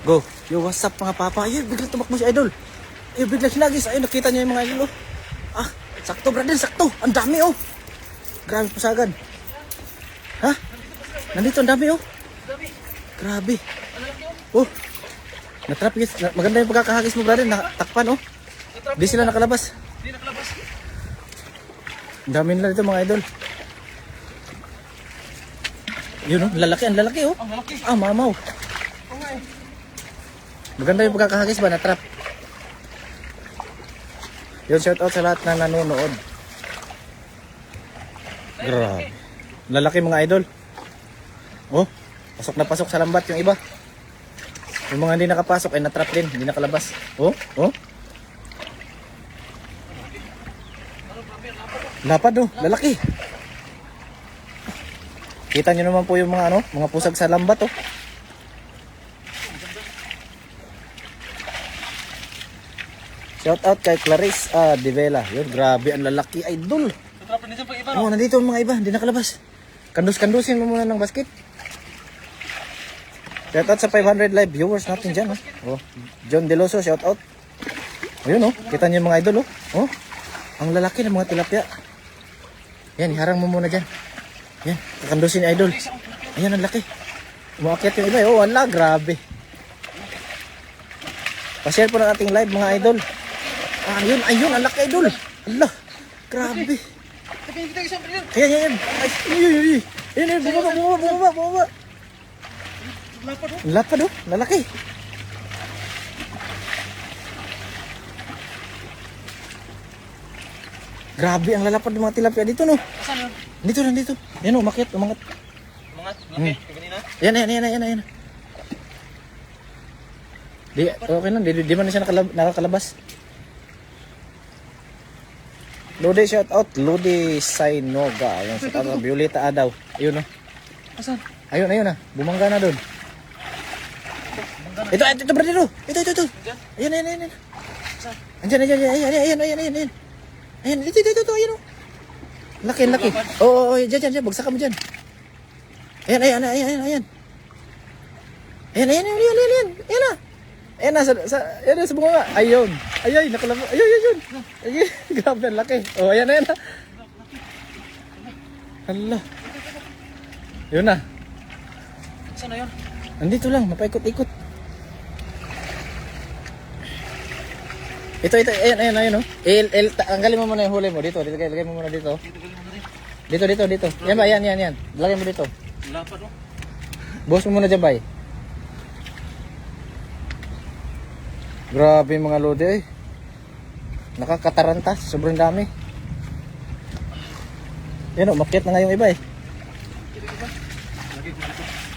Go. Yo, what's up mga papa? Ayun, bigla tumakbo si Idol. Ayun, bigla hinagis. Ayun, nakita niyo yung mga idol, oh. Ah, sakto, brother, sakto. Ang dami, oh. Grabe, pusagan. Ha? Nandito, ang dami, oh. Grabe. Oh. Natrap, guys. Maganda yung pagkakahagis mo, brother. Natakpan, oh. Di sila nakalabas. Ang dami nila dito, mga idol. Yun, oh. Ang lalaki, oh. Ah, mamaw. Maganda yung pagkakahagis ba, natrap. Yun, shout out sa lahat na nanonood. Grabe. Lalaki mga idol. Oh, pasok na pasok sa lambat yung iba. Yung mga hindi nakapasok ay natrap din, hindi nakalabas. Oh, oh. Lapad, oh, lalaki. Kita nyo naman po yung mga mga pusag sa lambat, oh. Shout out kay Clarice De Vela. Yun, grabe ang lalaki, idol. Oh, nandito ang mga iba, hindi nakalabas. Kandus-kandusin mo muna ng basket. Shout out sa 500 live viewers natin dyan, oh. Oh, John Deloso, shout out. Ayun, oh, kita niyo yung mga idol, oh. Oh, ang lalaki ng mga tilapia. Yan, iharang mo muna dyan. Yan, kakandusin ni idol. Ayan, ang laki. Umakyat yung iba, oh, wala, grabe. Pa-share po ng ating live, mga idol. Ayun, ang laki, idol. Allah, grabe. Ayan. Ayan, bumaba. Lapad, oh, lalaki. Grabe, ang lalapad ng mga tilapia dito, no? Saan yun? Nandito. Yan, oh, umakyat. Umangat? Laki? Kanina? Yan. Di, okay lang, di man na siya nakakalabas. Lodi, shout out. Lodi Sainoga. Yung shout out, Violeta Adaw. Ayun, no? Asan? Ayun, na. Bumangga na doon. Ito, brother. Ito. Ayan. Andiyan. Ayan, dito, ayan, oh. Laki. Oo, dyan. Bagsak ka mo dyan. Ayan. Ayan na, sa bunga. Ayun, nakalabas. Ayun. Grabe, ang laki. Oh, ayan na. Hala. Yun na. Saan na yun? Andito lang, mapaikot-ikot. Ito, ayan, oh. Tanggalin mo muna yung huli mo. Dito, lagay mo muna dito. Dito. Yan ba, yan. Lagay mo dito. Lapad, no? Buhos mo muna dyan, bay. Grabe mga lodi, eh. Nakakataranta, sobrang dami. Yan, oh, makyat na nga yung iba, eh.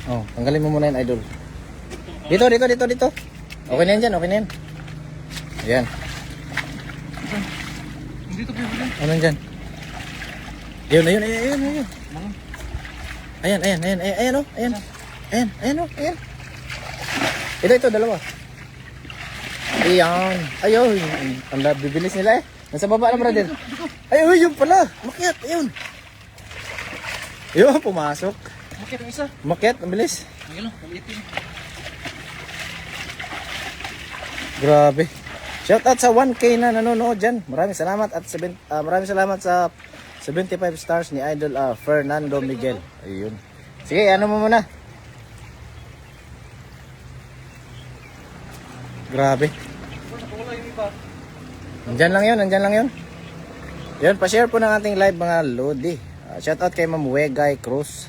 Oh, tanggalin mo muna yung idol. Dito. Okay na yan. Ayan. Dito po yun. Ano dyan? Ayun. Ayan, oh. Ayan. Ito, dalawa. Ayan. Ayun. Ang bibilis nila, eh. Nasa baba na, brother. Ayun, yun pala. Makyat, ayun. Ayun, pumasok. Bakit ang isa? Makyat, ang bilis. Ayun, maliitin. Grabe. Shoutout sa 1K na nanonood dyan. Maraming salamat sa 75 stars ni Idol Fernando Miguel. Ayun. Sige, ano mo muna. Grabe. Nandyan lang yun. Yan, pa-share po ng ating live mga lodi. Shoutout kay Ma'am Wegay Cruz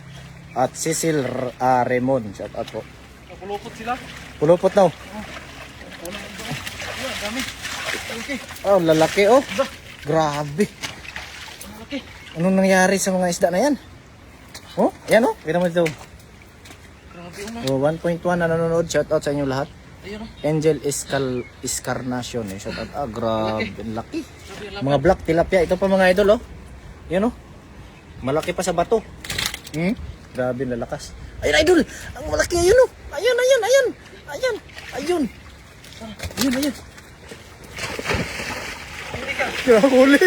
at Cecil Raymond. Shoutout po. Napulupot sila. Pulupot na, oh. Dami. Okay. Oh, lalaki, oh. Grabe. Laki. Anong nangyari sa mga isda na yan? Oh, yan, oh. Kita mo dito. Grabe, Oh, 1.1 na nanonood. Shout out sa inyo lahat. Ayun, no? Angel Escarnacion, eh. Shout out. Grabe. Ang laki. Mga black tilapia. Ito pa mga idol, oh. Yan, oh. Malaki pa sa bato. Grabe, lalakas. Ayun, idol. Ang malaki, ayun, oh. Ayun. Huli.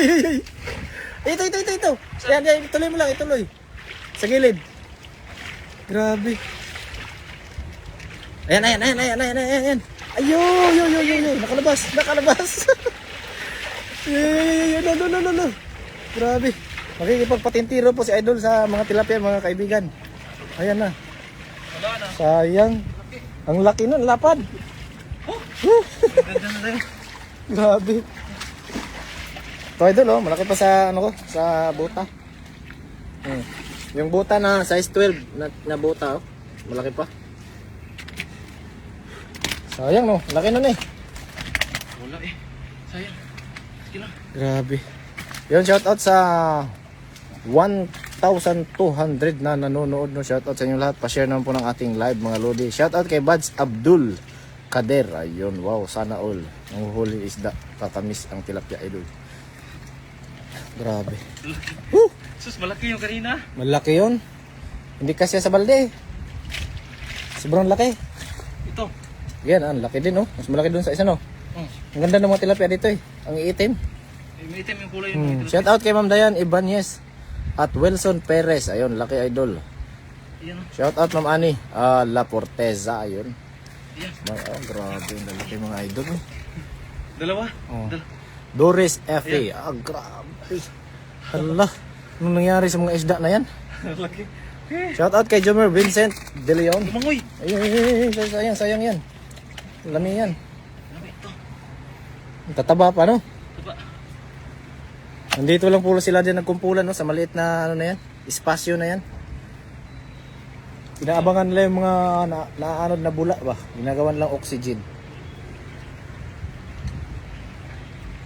Ito. Yan, ituloy mo lang, ituloy. Sa gilid. Grabe. Ayan, ayan, ayan, ayan, ayan, ayan, ayan. Ayo, nakalabas, nakalabas. Ayan, no. Grabe. Makikipagpatintiro po si Idol sa mga tilapia, mga kaibigan. Ayan na. Wala na. Sayang. Ang laki nun, lapad. Ganda na tayo. Grabe. Ito Idol, oh, malaki pa sa, ano ko, sa buta. Yung buta na size 12 na buta, oh. Malaki pa. Sayang, no? Laki nun eh. Wala eh. Sayang. Sige lang. Grabe. Yun, shoutout sa 1,200 na nanonood, no? Shoutout sa inyo lahat. Pa-share naman po ng ating live, mga lodi. Shoutout kay Bads Abdul Kader. Ayun, wow, sana all. Ang huli isda. Katamis ang tilapia, Idol. Grabe. Woo! Sus, malaki yung kanina. Malaki yun. Hindi kasi sa balde. Sobrang laki. Ito. Yan, ang laki din, no? Mas malaki dun sa isa, no? Ang ganda ng mga tilapia dito, eh. Ang iitim. May itim yung kulay yung Shout out kay Ma'am Dayan Ibanez at Wilson Perez. Ayun, laki Idol. Ayan o. Shout out Ma'am Ani La Porteza. Ayun. Ayan. Grabe yung lalaki mga idol. Eh. Dalawa. Oh. Dalawa. Doris F.A. Grabe. Hala. Anong nangyari sa mga isda na yan? Laki. Shout out kay Jomer Vincent De Leon. Lumangoy. Ayun. Sayang yan. Lami yan. Ano ito? Tataba pa, no? Diba? Nandito lang po sila din nagkumpulan, no? Sa maliit na, ano na yan, espasyo na yan. Inaabangan nila yung mga naanod na bula ba? Ginagawan lang oxygen.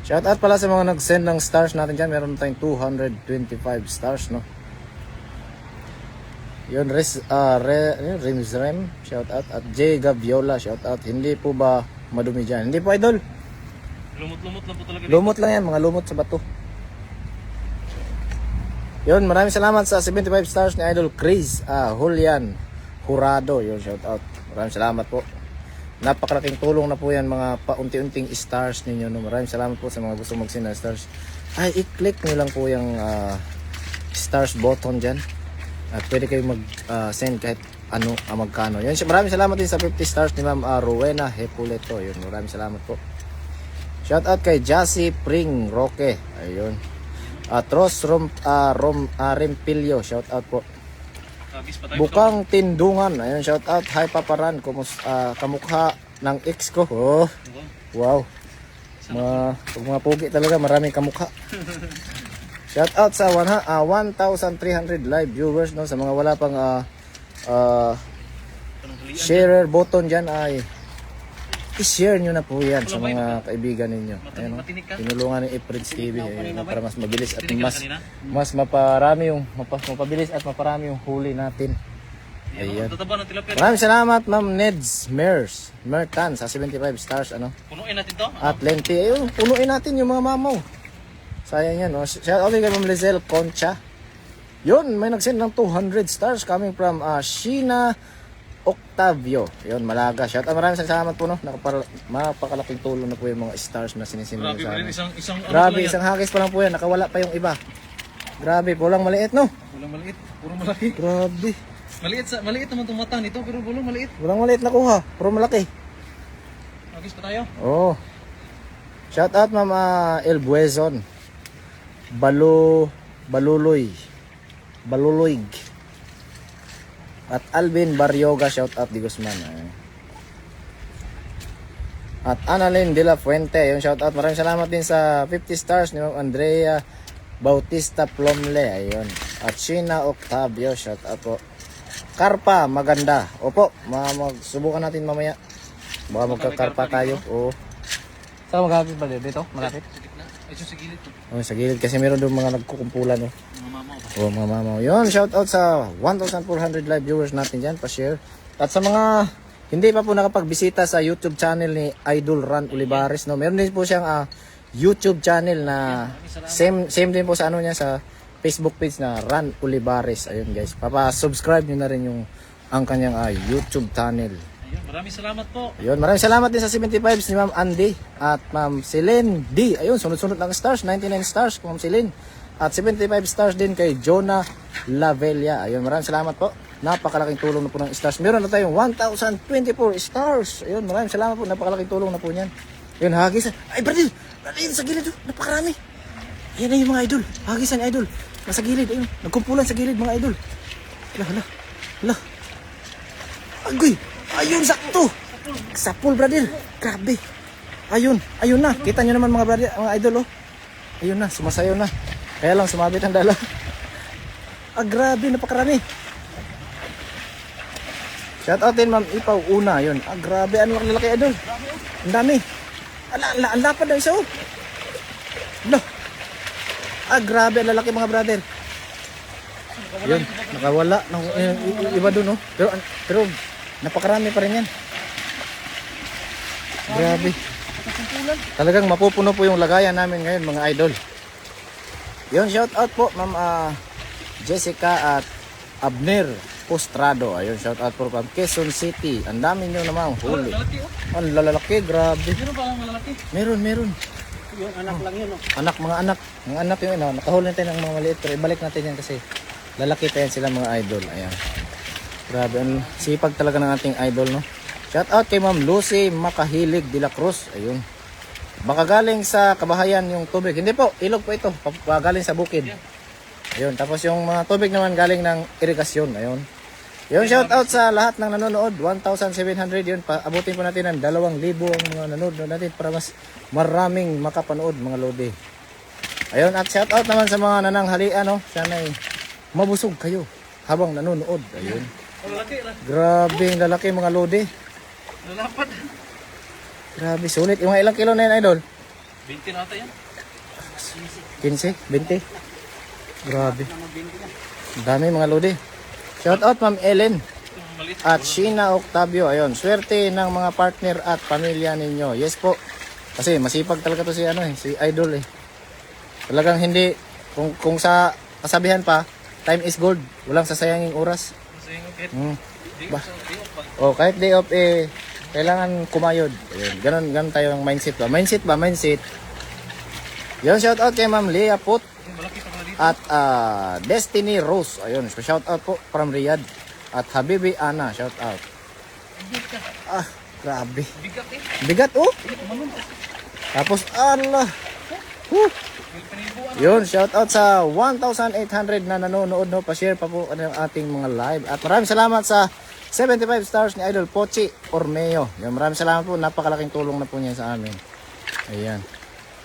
Shout out pala sa mga nag-send ng stars natin dyan. Meron tayong 225 stars, no? Yun, Rimsrem, shout out. At J. Gaviola, shout out. Hindi po ba madumi dyan? Hindi po, Idol. Lumot-lumot lang po talaga. Lumot lang yan, mga lumot sa bato. Yun, maraming salamat sa 75 stars ni Idol Chris Julian Jurado. Yun, shout out. Maraming salamat po. Napakalaking tulong na po yan, mga paunti-unting stars ninyo. No? Maraming salamat po sa mga gusto mag-send na stars. Ay, i-click nyo lang po yung stars button dyan. At pwede kayo mag-send kahit ano, magkano. Yun, maraming salamat din sa 50 stars ni Ma'am Rowena Hepuleto. Yun, maraming salamat po. Shout out kay Jassy Pring Roque. Ayun. Tros Rempilio, shout out po. Kabis pa tayo. Bukang Tindungan, ayun, shout out. Hi Paparan, kamukha ng ex ko. Oh, wow. Mga pugi talaga, maraming kamukha. Shout out sa 1,300 live viewers, no, sa mga wala pang share button diyan ay i-share nyo na po yan sa mga kaibigan ninyo. Ayun, tinulungan ng Efreds TV para mas mabilis at mas maparami yung mapabilis at maparami yung huli natin. Ayan. Maraming salamat Ma'am Neds Mertan sa 75 stars, ano. Punuin natin to. At Lenti, ayun, punuin natin yung mga mamaw. Sayang yan, no. Shout out kay Ma'am Lizelle Concha. Yun, may nag-send ng 200 stars coming from Sheena Octavio. Yun, Malaga. Shout out, maraming salamat po, no. Mapakalaking tulong na po yung mga stars na sinisimula sa amin. Grabe, isang hagis pa lang po yan. Nakawala pa yung iba. Grabe, pulang maliit, no. Walang maliit. Puro malaki. Grabe. Maliit naman itong mata nito, pero walang maliit. Walang maliit na kuha. Puro malaki. Agis pa tayo. Oh. Shout out Ma'am El Buezon. Baluloy. At Alvin Baryoga, shout out di Guzman. At Annalyn De La Fuente, yung shout out. Maraming salamat din sa 50 stars ni Ma'am Andrea Bautista Plomle, ayun. At Sheena Octavio, shout out po. Karpa, maganda. Opo, magsubukan natin mamaya. Baka magkakarpa tayo. Oo. Saan maghapit ba dito? Malapit? Ay, sa gilid to. Oh, sa gilid kasi meron doon mga nagkukumpulan, no. Mga mama ba? Oh, mga mamaw. Yun, shout out sa 1,400 live viewers natin dyan. Pa-share. At sa mga hindi pa po nakapagbisita sa YouTube channel ni Idol Ran Olivares, no. Meron din po siyang YouTube channel na same din po sa ano niya, sa Facebook page na Ran Olivares. Ayun guys, papa-subscribe niyo na rin yung ang kanyang YouTube channel. Ayun, maraming salamat po. Ayun, maraming salamat din sa 75 ni Ma'am Andy at Ma'am Celine D. Ayun, sunod-sunod ng stars, 99 stars Ma'am Celine. At 75 stars din kay Jonah Lavella. Ayun, maraming salamat po. Napakalaking tulong na po ng stars. Meron na tayong 1,024 stars. Ayun, maraming salamat po. Napakalaking tulong na po niyan. Ayun, hagis. Ay, Bradil! Bradil, sa gilid. Oh. Napakarami. Ayan na yung mga idol. Hagisan ni idol. Nasa gilid. Ayun, nagkumpulan sa gilid mga idol. Hala. Agoy! Ayun, sakto! Sapul, Bradil. Grabe. Ayun na. Kita nyo naman mga Bradil, mga idol, oh. Ayun na, sumasayaw na. Kaya lang, sumabit ang dala. Grabe, napakarami. Shoutout din Ma'am Ipaw una, yun. Grabe, ano ang lalaki idol. Ang dami. Ang lapad na isa, oh. Hala. Grabe, ang lalaki mga brother. Yun, nakawala. Iba dun, oh. Pero napakarami pa rin yan. Grabe. Talagang mapupuno po yung lagayan namin ngayon mga idol. Yun, shoutout po Ma'am Jessica at Abner Postrado. Ayun, shoutout po from Quezon City. Ang dami nyo naman huli. Lalaki oh. Ang lalaki, grabe. Meron ba ang malalaki? Meron. Yung anak lang yun oh. Mga anak yung ina. Nakahuli natin ng mga maliit. Pero ibalik natin yan kasi lalaki pa yan sila mga idol. Ayan. Grabe, ang sipag talaga ng ating idol, no? Shoutout kay Ma'am Lucy Makahilig de la Cruz. Ayun. Baka galing sa kabahayan yung tubig. Hindi po, ilog po ito. Galing sa bukid. Ayun, tapos yung mga tubig naman galing ng irigasyon. Ayun. Yung shoutout sa lahat ng nanonood. 1,700 yun. Abutin po natin ng 2,000 ang mga nanonood natin para mas maraming makapanood mga lodi. Ayun, at shoutout naman sa mga nananghalian, no? Sana'y mabusog kayo habang nanonood. Ayun. Lalaki. Grabe yung lalaki mga lodi. Lalapad. Grabe, sulit. Yung mga ilang kilo na yun, idol? 20 na ata yan. 15? 20? Grabe. Ang dami mga lodi. Shoutout Ma'am Ellen Yung maliit. at Sheena Octavio. Ayun, swerte ng mga partner at pamilya ninyo. Yes po. Kasi masipag talaga to si si idol eh. Talagang hindi kung sa kasabihan pa, time is gold. Walang sasayanging oras. Kasi yung kahit di Ba? off. O kahit day off kailangan kumayod. Ayun, ganun tayo ang mindset ba? Mindset. Yun, shoutout kay Ma'am Leah Put Yung malaki pa pala dito. at Destiny Rose. Ayun, shoutout po from Riyadh. At Habibi Ana, shoutout. Grabe. Bigat eh. Bigat, oh. Tapos, Allah. Will panibuan. Yun, shoutout sa 1,800 na nanonood, no. Pa-share pa po ang ating mga live. At maraming salamat sa 75 stars ni Idol Pochi Ormeo. Yun, maraming salamat po. Napakalaking tulong na po niya sa amin. Ayan.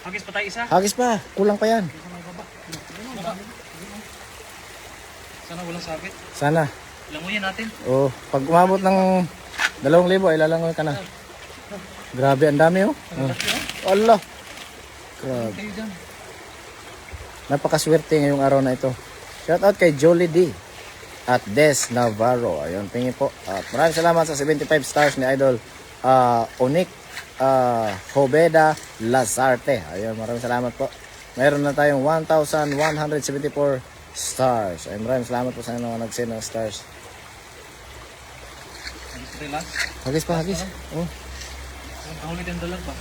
Hagis pa tayo isa. Hagis pa. Kulang pa yan. Sana walang sabit. Sana. Languyan natin. Oh, pag umabot ng 2,000 ay lalangoy ka na. Grabe, ang dami, oh. Allah. Grabe. Kayo dyan. Napakaswerte ngayong araw na ito. Shoutout kay Jolie D. At Des Navarro. Ayun, tingin po. At maraming salamat sa 75 stars ni Idol Onik Hobeda Lazarte. Ayun, maraming salamat po. Mayroon na tayong 1,174 stars. Ayun, maraming salamat po sa mga nag-send ng stars. Hagis pa lang. Hagis pa, hagis. Oh. Kahulit yung dalag pa.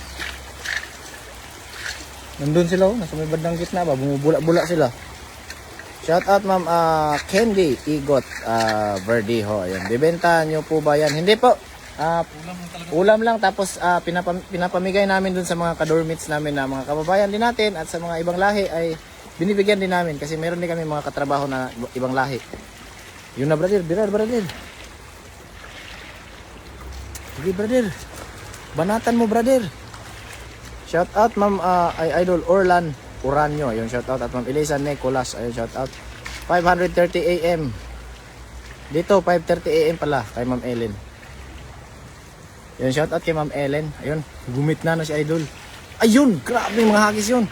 Nandun sila, oh. Nasa may bandang gitna ba? Bumubula-bula sila. Shoutout Ma'am Candy Igot Verdiho. Ayun. Bibenta nyo po ba yan? Hindi po. Ulam lang talaga. Ulam lang, tapos pinapamigay namin dun sa mga kadormits namin na mga kababayan din natin at sa mga ibang lahi ay binibigyan din namin kasi meron din kami mga katrabaho na ibang lahi. Yun na brother, brother. Sige brother. Banatan mo brother. Shout out Ma'am Idol Orlan Uranyo. Ayun, shout out at Ma'am Elisa Nicolas. Ayun, shout out. 5:30 AM. Dito 5:30 AM pala kay Ma'am Ellen. Ayun, shout out kay Ma'am Ellen. Ayun, gumit na si Idol. Ayun, grabe mga hagis 'yun.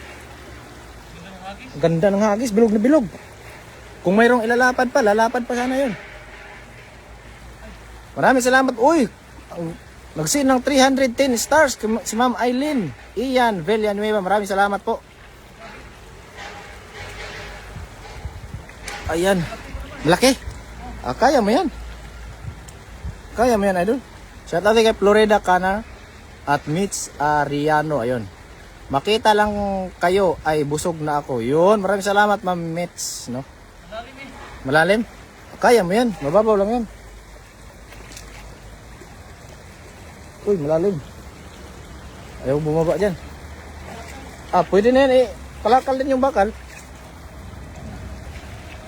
Ganda ng hagis, bilog na bilog. Kung mayroong ilalapad pa, lalapad pa sana 'yun. Maraming salamat. Uy, nag-send ng 310 stars si Ma'am Eileen Ian Villanueva. Maraming salamat po. Ayan. Malaki. Kaya mo yan. Kaya mo yan, Idol. Shout out kay Florida Cana at Mitch Ariano. Ayun. Makita lang kayo ay busog na ako. Yun. Maraming salamat, Ma'am Mitch. No? Malalim eh. Malalim? Kaya mo yan. Mababaw lang yan. Uy, malalim. Ayaw bumaba dyan. Pwede na yan eh. Palakal din yung bakal.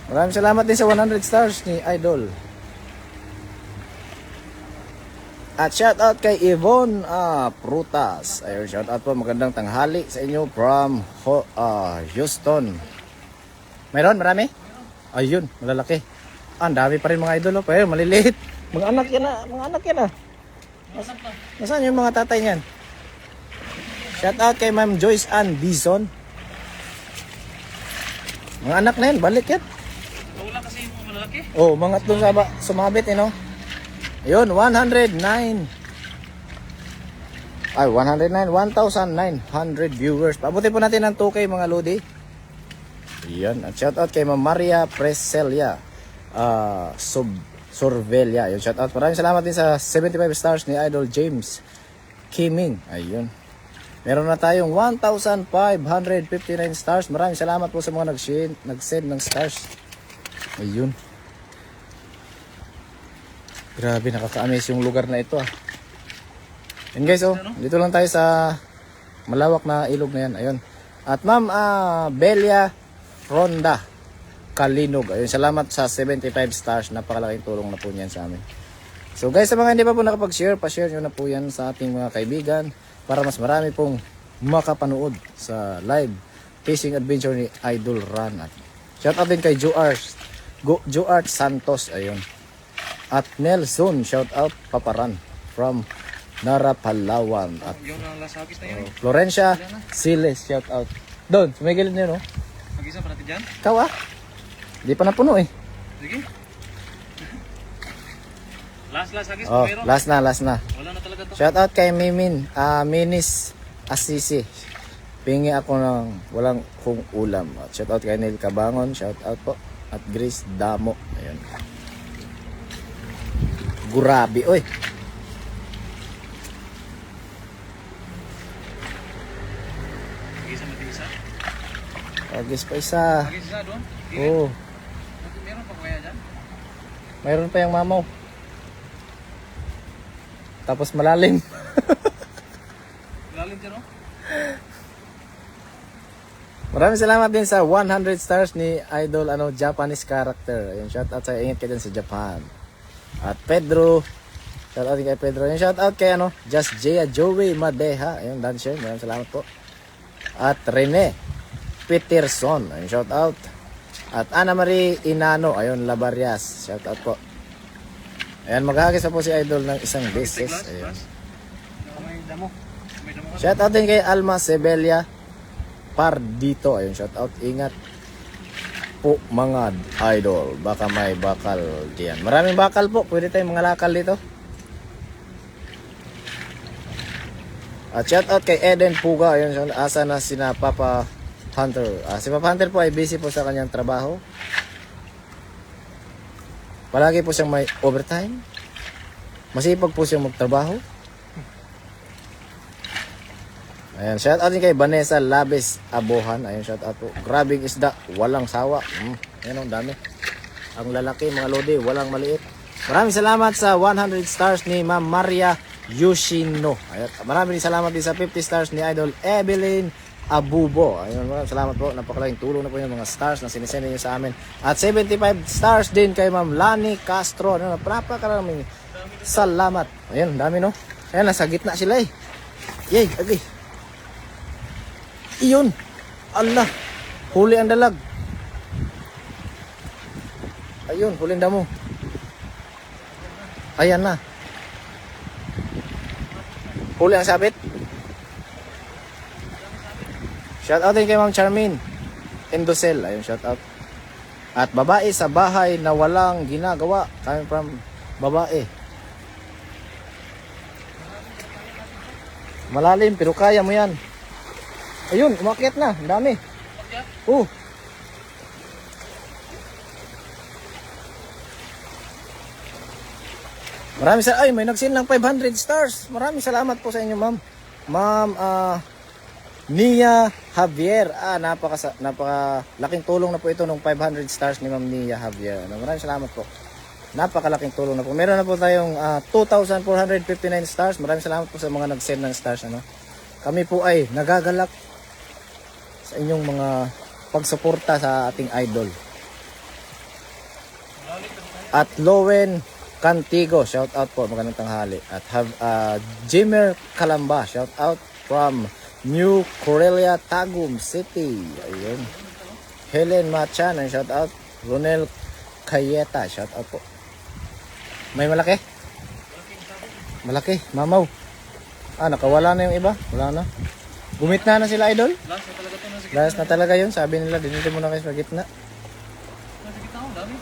Maraming salamat din sa 100 stars ni Idol. At shout out kay Yvonne Prutas. Ayun, shout out po. Magandang tanghali sa inyo from Houston. Mayroon, marami? Ayun, malalaki. Ang dami pa rin mga idol. Pero maliliit. Mga anak yan ah. Mga anak yan ah. Nasaan yung mga tatay niyan? Shout out kay Ma'am Joyce Ann Bison. Mga anak na yan, balik yan. Wala kasi yung mga malalaki. Oh, mga doon sa sumabit, you know. Ayun, 109. Ay, 109, 1,900 viewers. Pabuti po natin ng 2K mga lodi. Ayan, at shout out kay Ma'am Maria Preselia. Sorvelia. Ayun, shout out. Maraming salamat din sa 75 stars ni Idol James Kiming. Ayun. Meron na tayong 1,559 stars. Maraming salamat po sa mga nag-send ng stars. Ayun. Grabe, nakaka-amaze yung lugar na ito ah. Yan guys, oh. Dito lang tayo sa malawak na ilog na yan. Ayun. At Ma'am Belia Ronda Kalinog. Ayun, salamat sa 75 stars. Napakalaking tulong na po niyan sa amin. So guys, sa mga hindi pa po nakapag-share, pa-share nyo na po yan sa ating mga kaibigan para mas marami pong makapanood sa live fishing adventure ni Idol Ran. At shout out din kay Joart Santos. Ayun. At Nelson, shout out Paparan from Nara, Palawan. At Yung lasagis na yun. Florencia Siles, shout out. Doon, sumigilid niyo, no? Mag-isa pa natin dyan. Ikaw ah. Di pa napuno eh. Sige. Last sagis. Oh, Pero last na. wala na talaga to. Shout out kay Minis Assisi. Pingi ako ng walang kung ulam. At shout out kay Neil Cabangon, shout out po. At Grace Damo. Ayun. Gurabi, oy. Mag-isa. Agis pa isa. Magis isa doon. Oh, Meron pa kaya dyan? mayroon pa yung mamaw. Tapos malalim. Lalim dyan, no? Maraming salamat din sa 100 stars ni Idol Japanese character. Ayun, shout out sa ingat kayo dyan sa Japan. At Pedro, shout out kay Pedro. Ayun, shout out kay Just Jaya Joey Madeha. Ayun, dancer. Maraming salamat po. At Rene Peterson. Ayun, shout out. At Ana Marie Inano. Ayun, Labarias. Shout out po. Ayan, maghahagis na po si Idol ng isang beses. Ayun. May damo. May damo ka. Shout out din kay Alma Sebelia Pardito. Ayun, shout out. Ingat po mga idol. Baka may bakal diyan. Maraming bakal po. Pwede tayong mga lakal dito. At shout out kay Eden Puga. Ayun, asa na sina Papa Hunter. Si Papa Hunter po ay busy po sa kanyang trabaho. Palagi po siyang may overtime. Masipag po siyang magtrabaho. Ayan, shout out din kay Vanessa Labes Abohan. Ayan, shout out po. Grabing isda, walang sawa. Ayan, ang dami. Ang lalaki, mga lodi, walang maliit. Maraming salamat sa 100 stars ni Ma'am Maria Yoshino. Ayan, maraming salamat din sa 50 stars ni Idol Evelyn Abubo. Ayun, maraming salamat po. Napakalaking tulong na po yung mga stars na sinisend niyo sa amin. At 75 stars din kay Ma'am Lani Castro. Napakaraming salamat. Ayun, dami no. Ayan, nasa gitna sila eh. Yay, okay. Iyon. Allah. Huli ang dalag. Ayun, huli ang damo. Ayan na. Huli ang sabit. Shout out din kay Ma'am Charmaine Endosel. Ayun, shout out. At babae sa bahay na walang ginagawa. Coming from babae. Malalim, pero kaya mo yan. Ayun, umakyat na. Ang dami. Maraming salamat. Ay, may nagsin ng 500 stars. Maraming salamat po sa inyo, ma'am. Ma'am, Nia Javier. Napaka laking tulong na po ito ng 500 stars ni Ma'am Nia Javier. Maraming salamat po. Napakalaking tulong na po. Meron na po tayong 2,459 stars. Maraming salamat po sa mga nag-send ng stars. Ano? Kami po ay nagagalak sa inyong mga pagsuporta sa ating idol. At Lowen Cantigo, shout out po, magandang tanghali. At Jimmer Calamba, shout out from New Corelia, Tagum City. Ayun. Helen Machan, shout out. Ronel Cayeta, shout out po. May malaki? Malaki, mamaw. Nakawala na yung iba. Wala na. Gumit na sila, idol. Last na talaga to. Nasa gitna. Last na talaga yun. Sabi nila, dinito mo na kayo sa gitna. Nasa gitna ako, dami.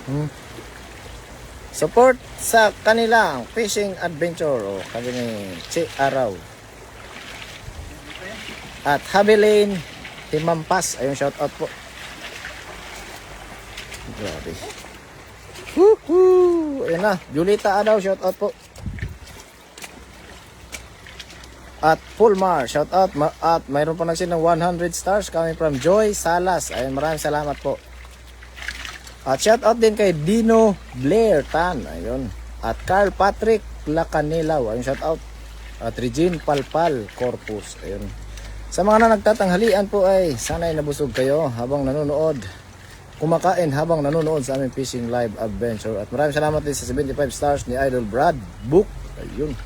Support sa kanilang fishing adventure. O, sabi ni Chi Araw. At Habilin Timampas. Ayun, shout out po. Grabe. Woohoo! Ayan na. Julita Adaw, shout out po. At Pulmar, shout out. At mayroon pa nagsin ng 100 stars coming from Joy Salas. Ayun, maraming salamat po. At shout out din kay Dino Blair Tan. Ayun. At Carl Patrick Lacanilaw. Ayun, shout out. At Regine Palpal Corpus. Ayun. Sa mga na nagtatanghalian po ay sana'y nabusog kayo habang nanonood. Kumakain habang nanonood sa aming fishing live adventure. At maraming salamat din sa 75 stars ni Idol Brad Book. Ayun.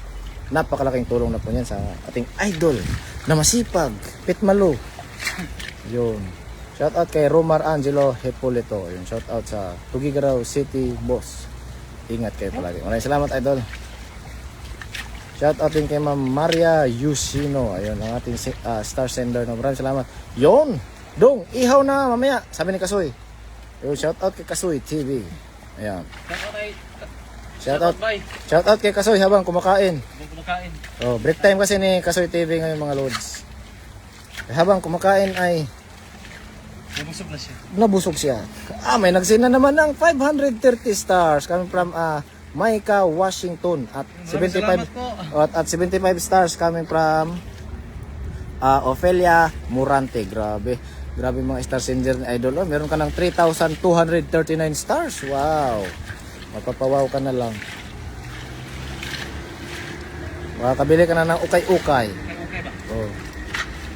Napakalaking tulong na po niyan sa ating idol na masipag, pitmalo. Yun. Shout out kay Romar Angelo Hepolito. Ayun. Shout out sa Tugigaraw City Boss. Ingat kayo palagi. Maraming salamat, idol. Shout out din kay Ma'am Maria Yusino. Ayun, ang ating star sender. No? Maraming salamat. Yun! Dong, ihaw na mamaya. Sabi ni Kasoy. Ayun, shout out kay Kasoy TV. Ayan. Shout out. Bye. Shout out kay Kasoy habang kumakain. Habang kumakain. Oh, break time kasi ni Kasoy TV ngayon mga lods. Habang kumakain ay Nabusog na siya. nabusog siya. May nagsina naman ng 530 stars coming from Micah Washington at Maraming 75 salamat po. at 75 stars coming from Ophelia Murante. Grabe mga star sender ni Idol. Oh, meron ka ng 3,239 stars. Wow. Mapapawaw ka na lang. Makakabili ka na ng ukay-ukay. Okay ba? Oh.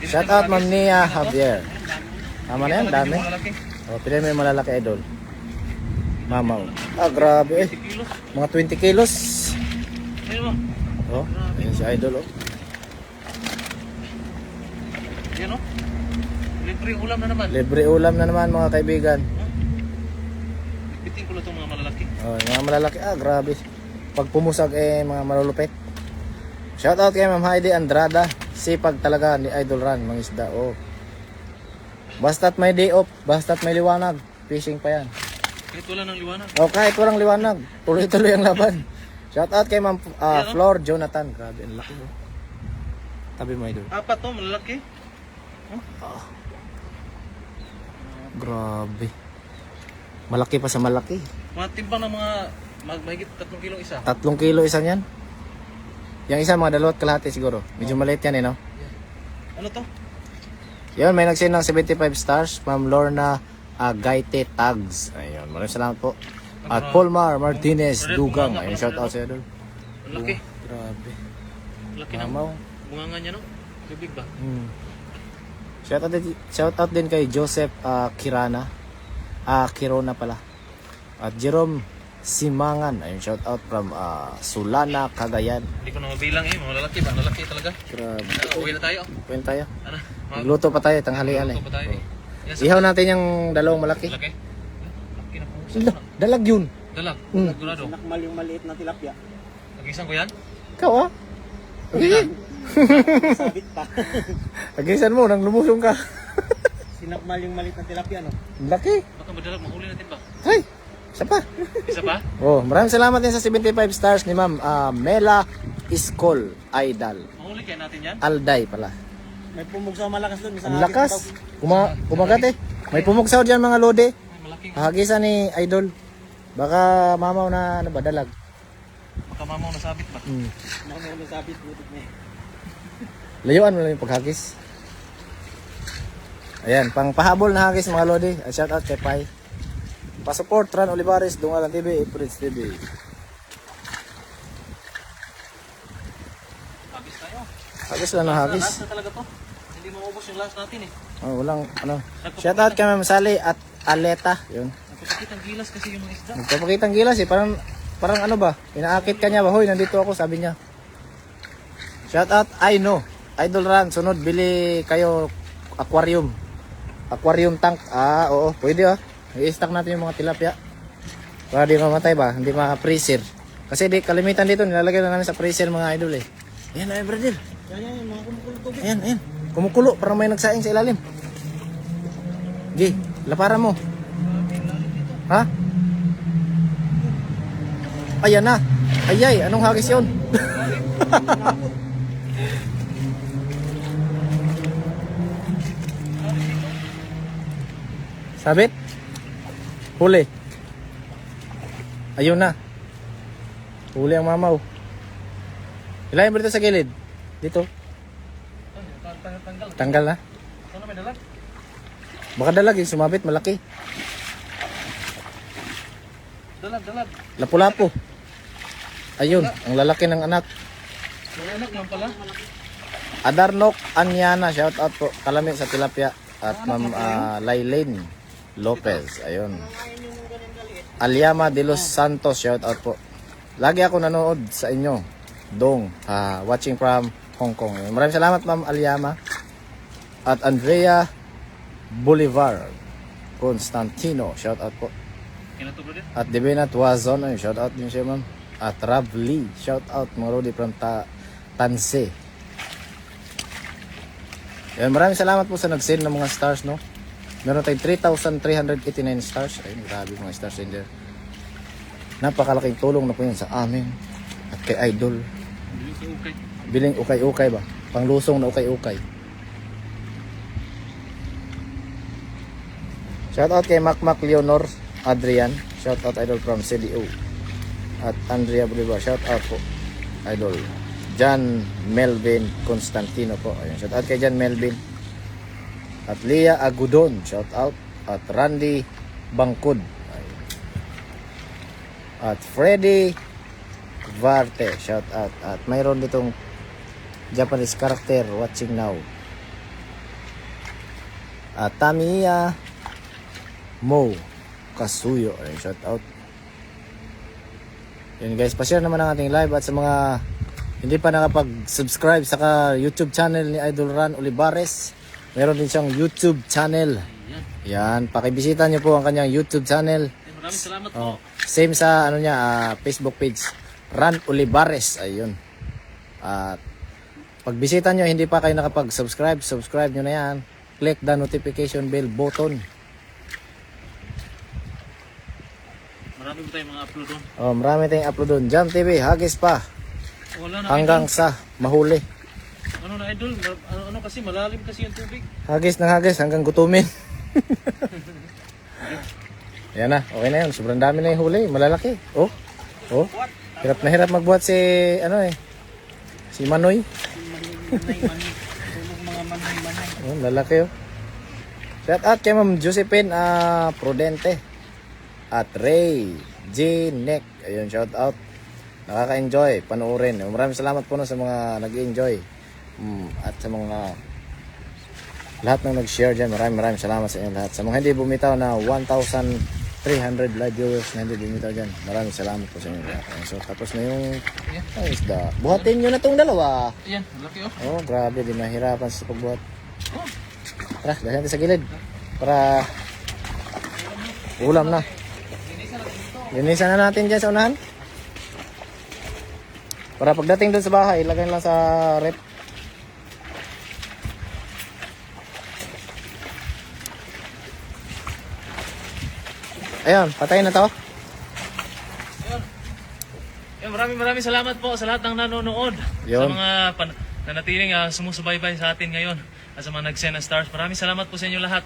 Shout out Ma'am Nia Javier. Tama na yan, dami. Malalaki. Oh, pili mo yung malalaki, idol. Mamaw. Grabe eh. 20 kilos. Mga 20 kilos. Ayun mo. Oh, ayun si idol oh. Yan o. Libre ulam na naman. Libre ulam na naman mga kaibigan. Biting ko lang itong mga malalaki. Oh, yung mga malalaki. Grabe. Pag pumusag mga malulupit. Shout out kay Ma'am Heidi Andrada. Sipag talaga ni Idol Ran, mga isda. Oh. Basta't may day off, basta't may liwanag. Fishing pa yan. Kahit wala ng liwanag. Oh, kahit walang liwanag, tuloy-tuloy ang laban. Shout out kay Ma'am Flor Jonathan. Grabe, ang laki oh. Tabi mo idol. Apat to, malalaki. Grabe. Malaki pa sa malaki. Mga timbang ng mga mahigit 3 kilo isa. 3 kilo isa niyan. Yung isa mga 2 kalahati siguro. Medyo maliit yan no? Ano to? Yun, may nagsend ng 75 stars. Ma'am Lorna Gaite Tags. Ayun, maraming salamat po. At Paulmar Martinez Dugang. Ayun, shout out sa idol. Ang laki. Grabe. Laki ng Mamaw. bunganga niya no? Bibig ba? Shout out din kay Joseph Kirana. Kirona pala. At Jerome Simangan. Ayun, shout out from Sulana, Cagayan. Hindi ko na mabilang mga lalaki ba? Lalaki talaga. Grabe. Uwi na tayo. Kuhin tayo. Ano? Magluto pa tayo, tanghalian eh. Magluto pa tayo. Yan sa Ihaw natin yung dalawang malaki. laki. Laki na po. Dalag yun. Dalag. Mm. Sigurado. Nakmal yung maliit na tilapia. Nagisan ko yan? Ikaw Sabit pa. Agisan mo, nang lumusong ka. Sinakmal yung maliit na tilapia, no? Laki. Baka madalag, mahuli natin ba? Ay, isa pa. Isa pa? Oh, maraming salamat din sa 75 stars ni Ma'am Mela Iskol Aidal. Mahuli kaya natin yan? Alday pala. May pumugsaw malakas doon. Ang lakas. Kumagat eh. May pumugsaw dyan mga lode. Ay, malaki. Hagisan ni Idol. Baka mamaw na ano ba, dalag. Baka mamaw nasabit ba? Nakamaw na sabit. Butik na eh. Layuan mo lang yung paghagis. Ayan, pang pahabol na hagis mga lodi. Shout out kay Pai. Pa-support Ran Olivares, Dong Alan TV, Prince TV. Habis tayo. Hagis lang na hagis. Last na talaga to. Hindi maubos yung last natin eh. Oh, walang ano. Shout out kay Ma'am Sally at Aleta. Yun. Nagpapakitang gilas kasi yung mga isda. Nagpapakitang gilas eh. Parang ano ba? Inaakit ka niya ba? Hoy, nandito ako, sabi niya. Shout out, I know. Idol Ran, sunod, bili kayo aquarium. Aquarium tank. Ah, oo, pwede ah. I-stack natin yung mga tilapia. Para di mamatay ba? Hindi ma-freezer. Kasi di kalimitan dito, nilalagay na namin sa freezer mga idol eh. Ayan, ay brother. Yan, mga kumukulong tubig. Ayan, ayan. Kumukulo, parang may nagsaing sa ilalim. Gi, laparan mo. Ha? Ayan na. Ayay, anong hagis yun? Sabit? Huli. Ayun na. Huli ang mamaw. Ilayin mo dito sa gilid. Dito. Tanggal. Tanggal na. Ano may dalag? Baka dalag yung sumabit, malaki. Dalag. Lapu-lapu. Ayun, ang lalaki ng anak. May anak lang pala. Adarnok Anyana, shout out po. Kalami sa tilapia. At Ma'am Laylene Lopez. Ayun. Alyama de los Santos, shout out po. Lagi ako nanood sa inyo. Dong, watching from Hong Kong. Maraming salamat Ma'am Alyama. At Andrea Bolivar Constantino, shout out po. Kinato bro din. At Divina Tuazon, ayun, shout out din siya ma'am. At Rav Lee, shout out mga Rodi from Tanse. Yan, maraming salamat po sa nag-send ng mga stars, no? Meron tayong 3,389 stars. Ayun, grabe mga stars in there. Napakalaking tulong na po yun sa amin. At kay Idol. Hindi ko okay. Biling ukay-ukay ba? Panglusong na ukay-ukay. Shout out kay Mac Leonor Adrian. Shout out Idol from CDO. At Andrea Bolivar. Shout out po Idol. John Melvin Constantino po. Ayun. Shout out kay John Melvin. At Leah Agudon. Shout out. At Randy Bangkud. Ayun. At Freddy Varte. Shout out. At mayroon ditong Japanese character watching now. At Tamiya Mo Kasuyo. Ayun, shout out. Yun guys, pa-share naman ang ating live. At sa mga hindi pa nakapag-subscribe sa YouTube channel ni Idol Ran Olivares, meron din siyang YouTube channel. Yan, pakibisita niyo po ang kanyang YouTube channel. Maraming salamat po. Oh, same sa ano niya, Facebook page Ran Olivares. Ayun. At pagbisita niyo, hindi pa kayo nakapag-subscribe, subscribe niyo na yan. Click the notification bell button. Marami po tayong mga upload doon. Oh, marami tayong upload doon. Jam TV, hagis pa Wala na hanggang idol. sa mahuli. Ano na idol? Ano kasi malalim kasi yung tubig. Hagis ng hagis hanggang gutumin. Yan na, okay na yun. Sobrang dami na yung huli, malalaki. Oh. Oh. Hirap na hirap magbuhat si ano eh. Si Manoy. Oh, lalaki oh. Shout out kay Ma'am Josephine Prudente. At Ray G. Nick. Ayun, shout out. Nakaka-enjoy, panoorin. Maraming salamat po sa mga nag-enjoy. At sa mga lahat ng nag-share dyan. Maraming salamat sa inyo lahat. Sa mga hindi bumitaw na 1,300 live viewers na hindi bumitaw dyan. Maraming salamat po sa inyo lahat. So, tapos na yung isda. Buhatin nyo na itong dalawa. Ayan, laki oh. Oh, grabe. Di mahirapan sa pagbuhat. Tara, dahil natin sa gilid. Para ulam na. Linisan na natin dyan sa unahan. Para pagdating doon sa bahay, ilagay lang sa rep. Ayun, patayin na to. Ayan, maraming salamat po sa lahat ng nanonood. Yun. Sa mga nanatiling sumusubaybay sa atin ngayon. At sa mga nag-send ng stars. Maraming salamat po sa inyo lahat.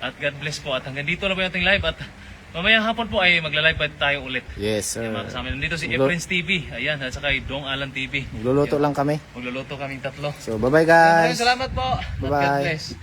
At God bless po. At hanggang dito na po yung ating live. At mamayang hapon po ay magla-live pa tayo ulit. Yes, sir. Ayan, mga kasama. Nandito si Prince TV. Ayan, at saka kay Dong Alan TV. Magluluto lang kami. Magluluto kaming tatlo. So, bye-bye guys. Maraming salamat po. At God Bye-bye. bless.